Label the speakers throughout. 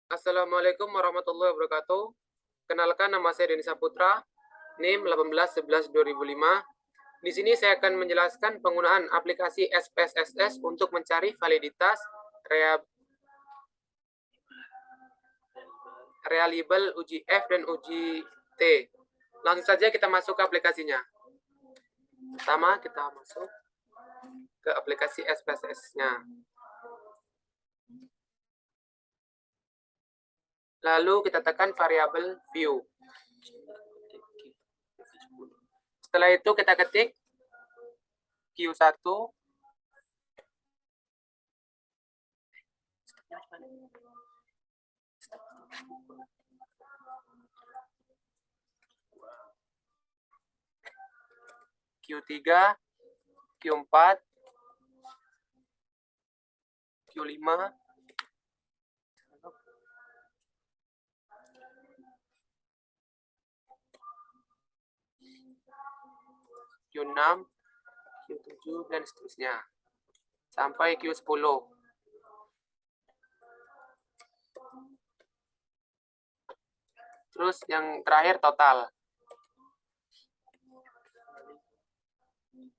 Speaker 1: Assalamualaikum warahmatullahi wabarakatuh. Kenalkan, nama saya Denny Saputra, NIM 1811-2005. Di sini saya akan menjelaskan penggunaan aplikasi SPSS untuk mencari validitas reliable uji F dan uji T. Langsung saja kita masuk ke aplikasinya. Pertama, kita masuk ke aplikasi SPSS-nya. Lalu kita tekan variabel view. Setelah itu kita ketik Q1 Q3, Q4, Q5, Q6, Q7, dan seterusnya. Sampai Q10. Terus yang terakhir total.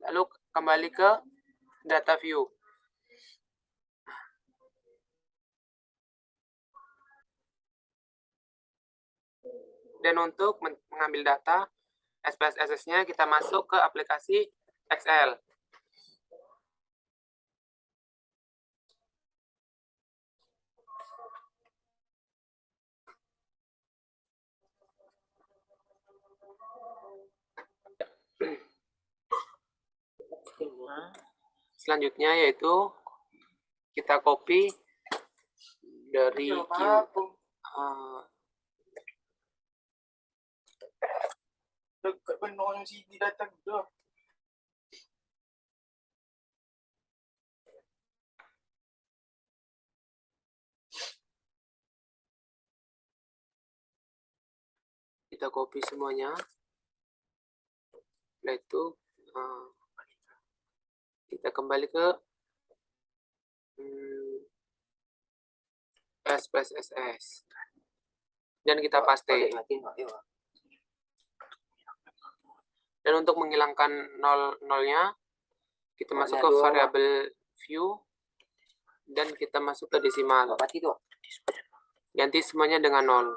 Speaker 1: Lalu kembali ke data view. Dan untuk mengambil data SPSS-nya, kita masuk ke aplikasi Excel. Selanjutnya yaitu kita copy dari kita copy semuanya. Setelah itu kita kembali ke SPSS dan kita paste. Dan untuk menghilangkan nolnya, kita masuk ke variabel view dan kita masuk ke desimal. Ganti semuanya dengan 0.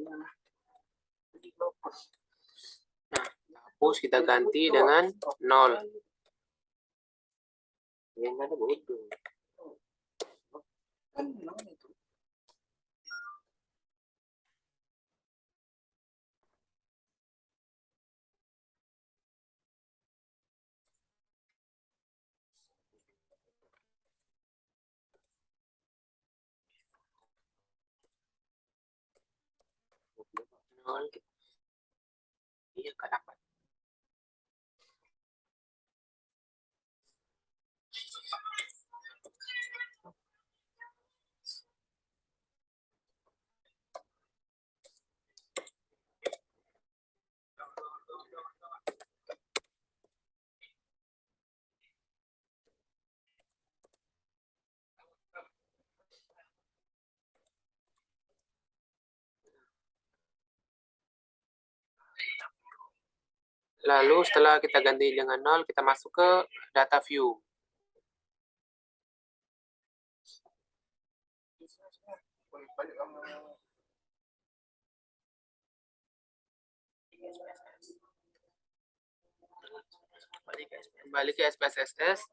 Speaker 1: Nah, hapus kita ganti dengan 0. Iya, nggak dapat. Lalu setelah kita ganti dengan 0, kita masuk ke data view. Kembali ke SPSS.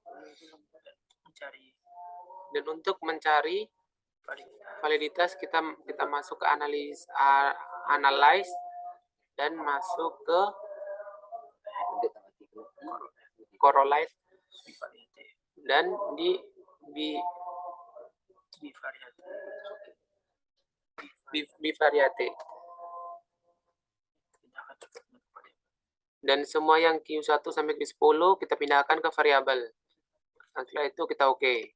Speaker 1: Dan untuk mencari validitas, kita masuk ke analyze dan masuk ke correlate dan bivariate. Dan semua yang Q1 sampai Q10 kita pindahkan ke variabel. Setelah itu kita oke.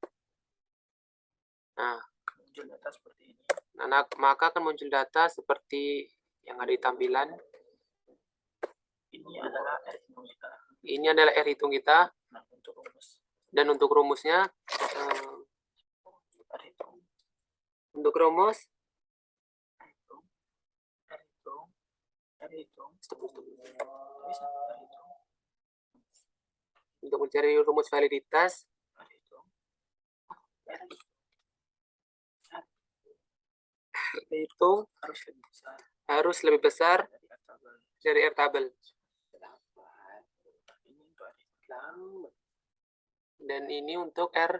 Speaker 1: Nah, muncul data seperti ini. Nah, maka akan muncul data seperti yang ada di tampilan.
Speaker 2: Ini adalah R hitung kita.
Speaker 1: Ini adalah R hitung kita.
Speaker 2: Nah, untuk rumus.
Speaker 1: Dan untuk rumusnya,
Speaker 2: R hitung.
Speaker 1: untuk rumus,
Speaker 2: R hitung.
Speaker 1: Bisa. Untuk mencari rumus validitas, itu harus lebih besar dari R tabel. Dan ini untuk R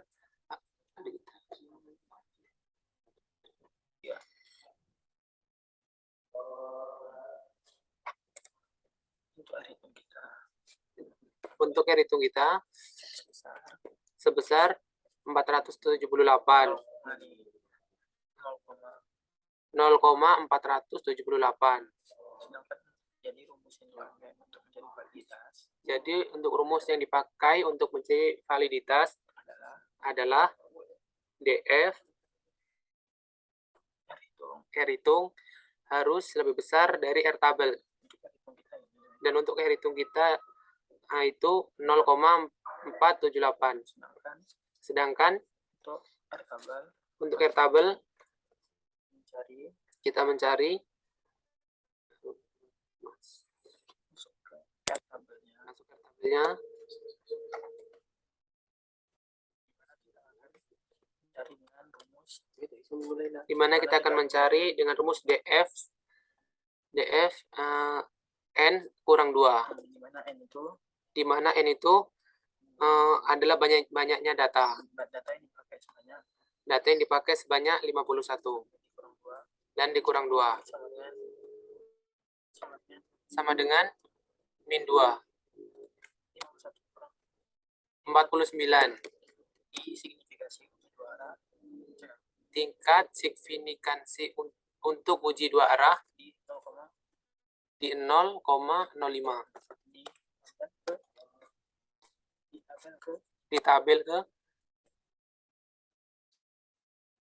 Speaker 1: untuk R hitung kita sebesar 478 0,478.
Speaker 2: Jadi rumus yang dipakai untuk mencari validitas.
Speaker 1: Jadi untuk rumus yang dipakai untuk mencari validitas adalah DF R hitung harus lebih besar dari R tabel. Dan untuk R hitung kita itu 0,478. Sedangkan untuk R tabel kita mencari masuk R tabelnya di mana kita akan mencari dengan rumus DF N kurang 2. Di mana N itu adalah banyaknya data. Data yang dipakai sebanyak 51. Dan dikurang 2. Sama dengan min 2. 49. Tingkat signifikansi untuk uji dua arah di 0,05. Di tabel ke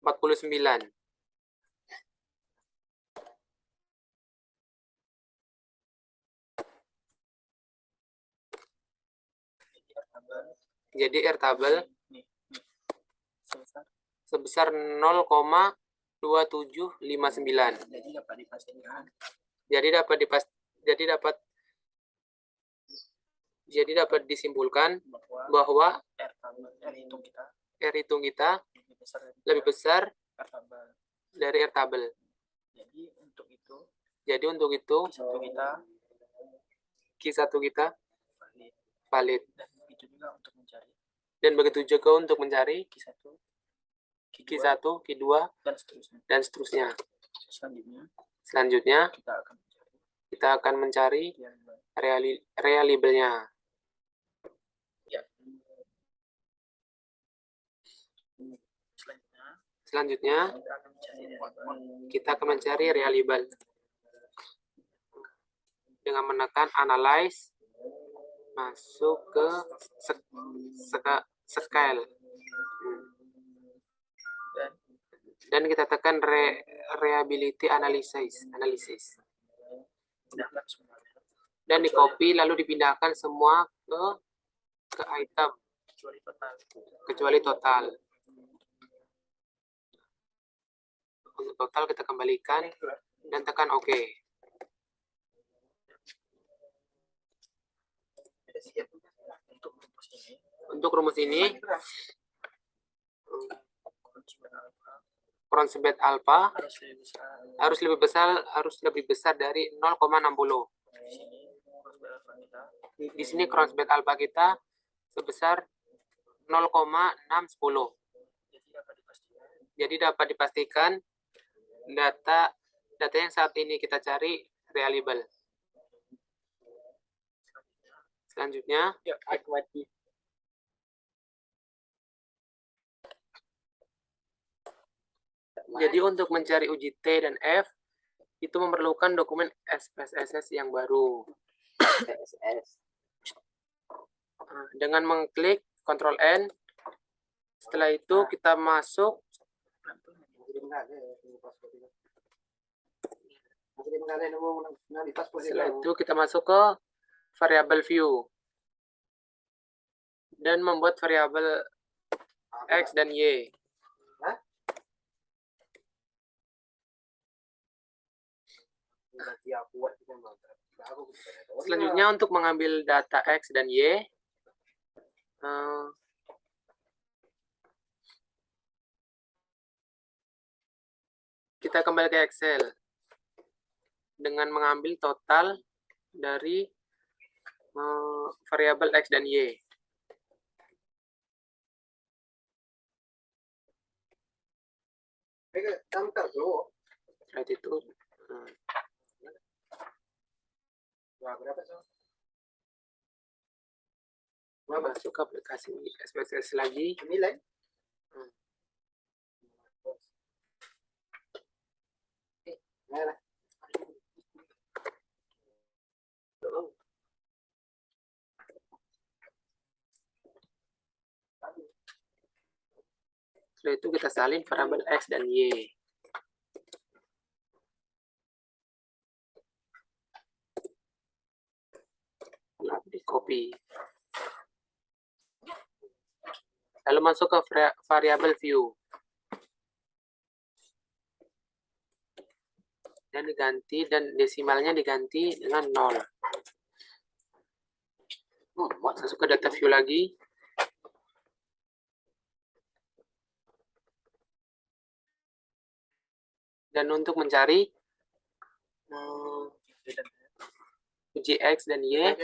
Speaker 1: 49. Jadi R tabel sebesar 0,2759. Jadi dapat disimpulkan bahwa R hitung kita lebih besar dari R tabel. Jadi untuk itu Q1 kita valid. Dan begitu juga untuk mencari Q1, Q2, dan seterusnya. Selanjutnya kita akan mencari reliabelnya. Selanjutnya kita akan mencari reliable dengan menekan analyze, masuk ke scale, dan kita tekan reliability analysis, dan di copy lalu dipindahkan semua ke item kecuali total. Untuk total kita kembalikan dan tekan OK. Untuk rumus ini Cronbet alpha harus lebih besar dari 0,60. Di sini Cronbet alpha kita sebesar 0,610. Jadi dapat dipastikan data yang saat ini kita cari reliable. Selanjutnya, jadi untuk mencari uji T dan F itu memerlukan dokumen SPSS yang baru. Dengan mengklik Ctrl N, setelah itu kita masuk Setelah itu kita masuk ke variabel view dan membuat variabel X dan Y. Selanjutnya untuk mengambil data X dan Y, kita kembali ke Excel dengan mengambil total dari variabel X dan Y. Setelah itu masuk ke aplikasi SPSS lagi. Setelah itu kita salin variabel X dan Y. Di copy. Lalu masuk ke variabel view. Dan diganti, dan desimalnya diganti dengan 0. Masuk ke data view lagi. Dan untuk mencari uji X dan Y,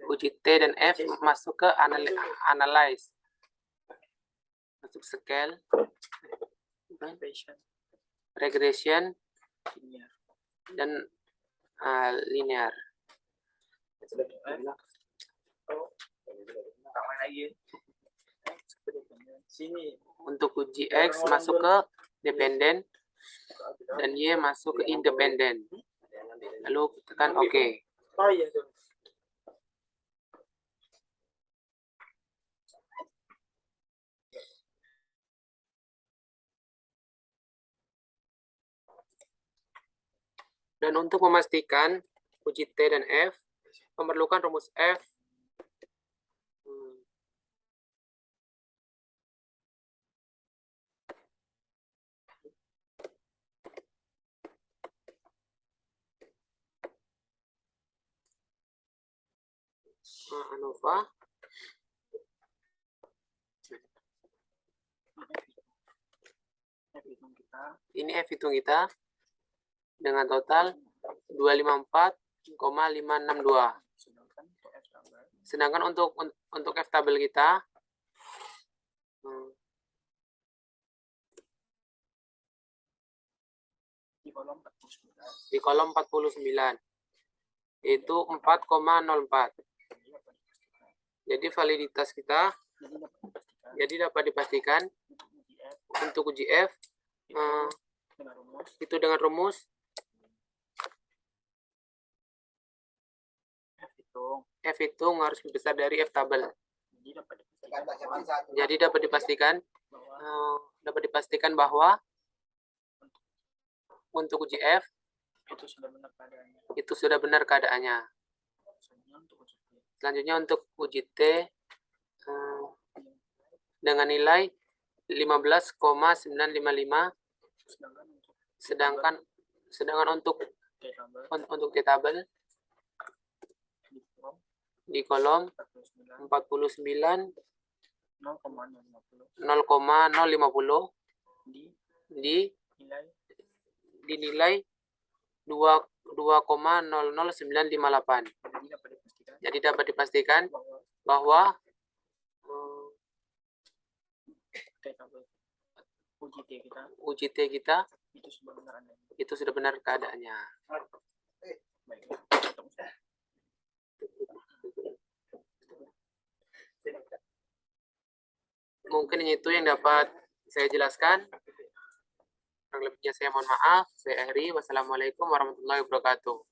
Speaker 1: uji T dan F, masuk ke analyze. Masuk scale, regression, dan linear. Untuk uji X masuk ke dependent dan Y masuk ke independent. Lalu tekan OK. Dan untuk memastikan uji T dan F, memerlukan rumus F ANOVA ini F hitung kita dengan total 254,562. Sedangkan untuk F tabel kita di kolom 49 itu 4,04. Jadi validitas kita dapat dipastikan untuk uji F itu dengan rumus F hitung harus lebih besar dari F tabel. Jadi dapat dipastikan bahwa untuk uji F itu sudah benar keadaannya. Selanjutnya untuk uji T dengan nilai 15,955, sedangkan untuk T tabel di kolom 49 0,050 dinilai 2,00958. Jadi dapat dipastikan bahwa uji T kita itu sudah benar keadaannya. Mungkin itu yang dapat saya jelaskan. Kurang lebihnya saya mohon maaf. Saya Eri. Wassalamualaikum warahmatullahi wabarakatuh.